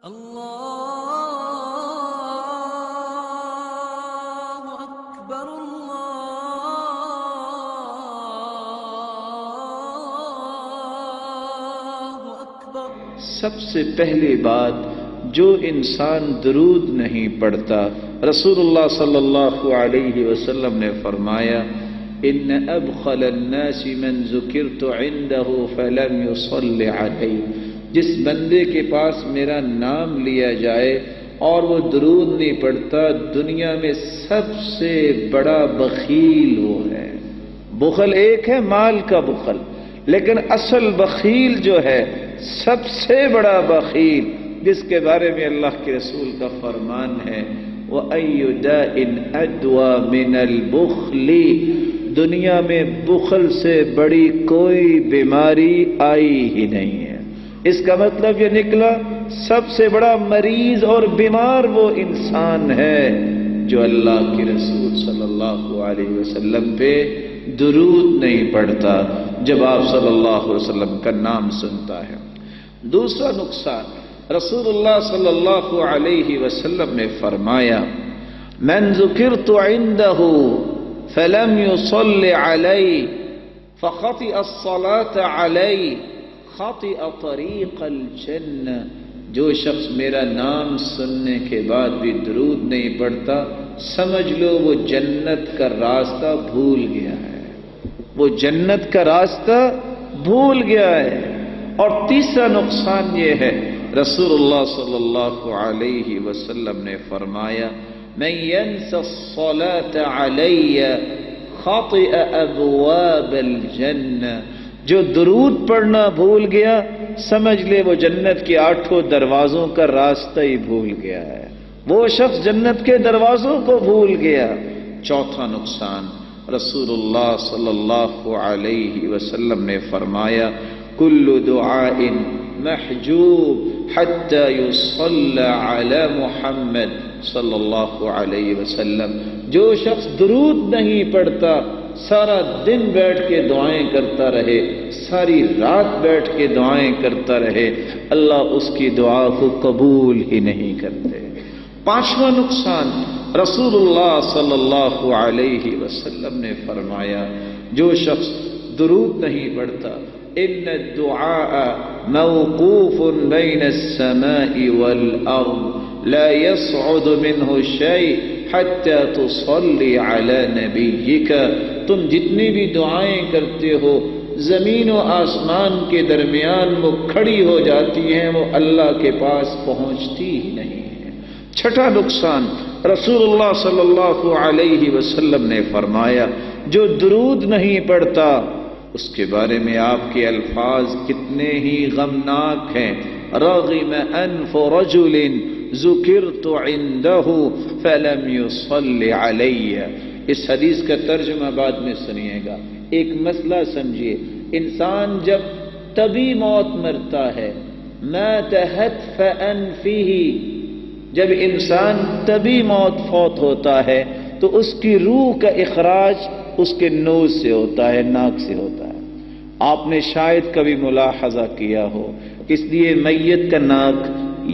اللہ اکبر اللہ اکبر۔ سب سے پہلی بات، جو انسان درود نہیں پڑھتا، رسول اللہ صلی اللہ علیہ وسلم نے فرمایا ان ابخل الناس من ذکرت عنده فلم يصل علی، جس بندے کے پاس میرا نام لیا جائے اور وہ درود نہیں پڑھتا، دنیا میں سب سے بڑا بخیل وہ ہے۔ بخل ایک ہے مال کا بخل، لیکن اصل بخیل جو ہے، سب سے بڑا بخیل، جس کے بارے میں اللہ کے رسول کا فرمان ہے وَأَيُّ دَاءٍ أَدْوَى مِنَ الْبُخْلِ، دنیا میں بخل سے بڑی کوئی بیماری آئی ہی نہیں ہے۔ اس کا مطلب یہ نکلا سب سے بڑا مریض اور بیمار وہ انسان ہے جو اللہ کے رسول صلی اللہ علیہ وسلم پہ درود نہیں پڑھتا جب آپ صلی اللہ علیہ وسلم کا نام سنتا ہے۔ دوسرا نقصان، رسول اللہ صلی اللہ علیہ وسلم نے فرمایا من ذکرت عنده فلم يصل علی فخطئ الصلاة علی خطئ طریق الجنہ، جو شخص میرا نام سننے کے بعد بھی درود نہیں پڑھتا، سمجھ لو وہ جنت کا راستہ بھول گیا ہے، وہ جنت کا راستہ بھول گیا ہے۔ اور تیسرا نقصان یہ ہے، رسول اللہ صلی اللہ علیہ وسلم نے فرمایا من ينس الصلاة علی خطئ ابواب الجنہ، جو درود پڑھنا بھول گیا، سمجھ لے وہ جنت کے 8 دروازوں کا راستہ ہی بھول گیا ہے، وہ شخص جنت کے دروازوں کو بھول گیا۔ چوتھا نقصان، رسول اللہ صلی اللہ علیہ وسلم نے فرمایا کل دعاء محجوب حتی یصلی علی محمد صلی اللہ علیہ وسلم، جو شخص درود نہیں پڑھتا، سارا دن بیٹھ کے دعائیں کرتا رہے، ساری رات بیٹھ کے دعائیں کرتا رہے، اللہ اس کی دعا کو قبول ہی نہیں کرتے۔ پانچواں نقصان، رسول اللہ صلی اللہ علیہ وسلم نے فرمایا جو شخص درود نہیں پڑھتا ان الدعاء موقوف بین السماء والارض لا يصعد منه شيء حتى تصلي على نبيك، تم جتنی بھی دعائیں کرتے ہو زمین و آسمان کے درمیان وہ کھڑی ہو جاتی ہیں، وہ اللہ کے پاس پہنچتی ہی نہیں ہے۔ چھٹا نقصان، رسول اللہ صلی اللہ علیہ وسلم نے فرمایا جو درود نہیں پڑھتا، اس کے بارے میں آپ کے الفاظ کتنے ہی غمناک ہیں، رغم انف رجل ذکرت عنده فلم يصل علی۔ اس حدیث کا ترجمہ بعد میں سنیے گا، ایک مسئلہ سمجھیے، انسان جب طبی موت مرتا ہے، مات حتف انفہ، جب انسان طبی موت فوت ہوتا ہے تو اس کی روح کا اخراج اس کے نوز سے ہوتا ہے، ناک سے ہوتا ہے۔ آپ نے شاید کبھی ملاحظہ کیا ہو، اس لیے میت کا ناک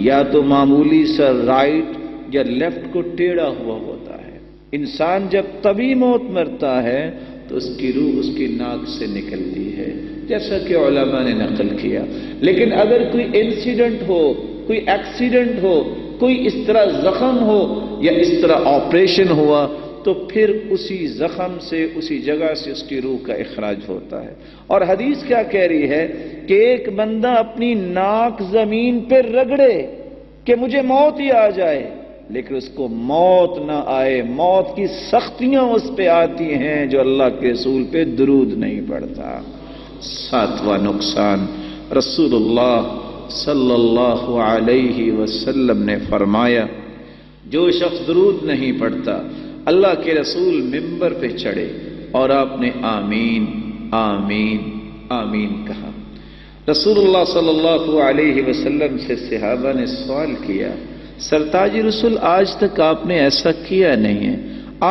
یا تو معمولی سا رائٹ یا لیفٹ کو ٹیڑھا ہوا ہوتا ہے۔ انسان جب طبی موت مرتا ہے تو اس کی روح اس کی ناک سے نکلتی ہے، جیسا کہ علماء نے نقل کیا۔ لیکن اگر کوئی انسیڈنٹ ہو، کوئی ایکسیڈنٹ ہو، کوئی اس طرح زخم ہو یا اس طرح آپریشن ہوا تو پھر اسی زخم سے، اسی جگہ سے اس کی روح کا اخراج ہوتا ہے۔ اور حدیث کیا کہہ رہی ہے کہ ایک بندہ اپنی ناک زمین پہ رگڑے کہ مجھے موت ہی آ جائے، لیکن اس کو موت نہ آئے، موت کی سختیاں اس پہ آتی ہیں جو اللہ کے رسول پہ درود نہیں پڑھتا۔ ساتواں نقصان، رسول اللہ صلی اللہ علیہ وسلم نے فرمایا جو شخص درود نہیں پڑھتا، اللہ کے رسول منبر پہ چڑھے اور آپ نے آمین آمین آمین کہا۔ رسول اللہ صلی اللہ علیہ وسلم سے صحابہ نے سوال کیا سرتاج رسول آج تک آپ نے ایسا کیا نہیں ہے،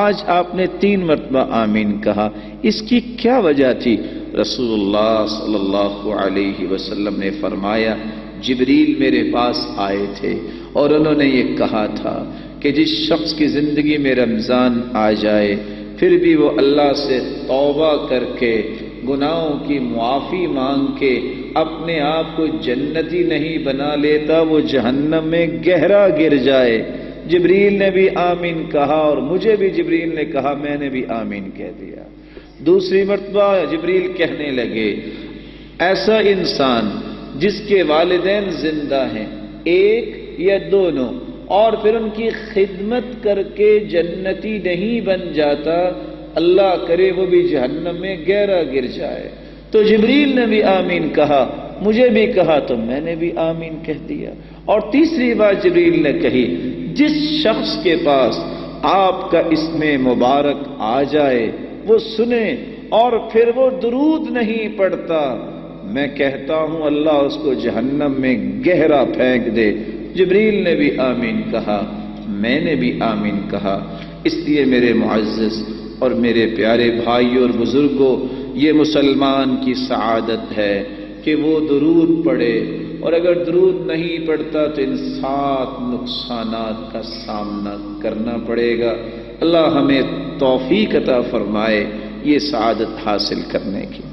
آج آپ نے 3 مرتبہ آمین کہا، اس کی کیا وجہ تھی؟ رسول اللہ صلی اللہ علیہ وسلم نے فرمایا جبریل میرے پاس آئے تھے اور انہوں نے یہ کہا تھا کہ جس شخص کی زندگی میں رمضان آ جائے پھر بھی وہ اللہ سے توبہ کر کے گناہوں کی معافی مانگ کے اپنے آپ کو جنتی نہیں بنا لیتا، وہ جہنم میں گہرا گر جائے۔ جبریل نے بھی آمین کہا اور مجھے بھی جبریل نے کہا، میں نے بھی آمین کہہ دیا۔ دوسری مرتبہ جبریل کہنے لگے ایسا انسان جس کے والدین زندہ ہیں، ایک یا دونوں، اور پھر ان کی خدمت کر کے جنتی نہیں بن جاتا، اللہ کرے وہ بھی جہنم میں گہرا گر جائے۔ تو جبریل نے بھی آمین کہا، مجھے بھی کہا، تو میں نے بھی آمین کہہ دیا۔ اور تیسری بات جبریل نے کہی، جس شخص کے پاس آپ کا اسم مبارک آ جائے وہ سنے اور پھر وہ درود نہیں پڑھتا، میں کہتا ہوں اللہ اس کو جہنم میں گہرا پھینک دے۔ جبریل نے بھی آمین کہا، میں نے بھی آمین کہا۔ اس لیے میرے معزز اور میرے پیارے بھائیوں اور بزرگوں، یہ مسلمان کی سعادت ہے کہ وہ درود پڑھے، اور اگر درود نہیں پڑھتا تو ان 7 نقصانات کا سامنا کرنا پڑے گا۔ اللہ ہمیں توفیق عطا فرمائے یہ سعادت حاصل کرنے کی۔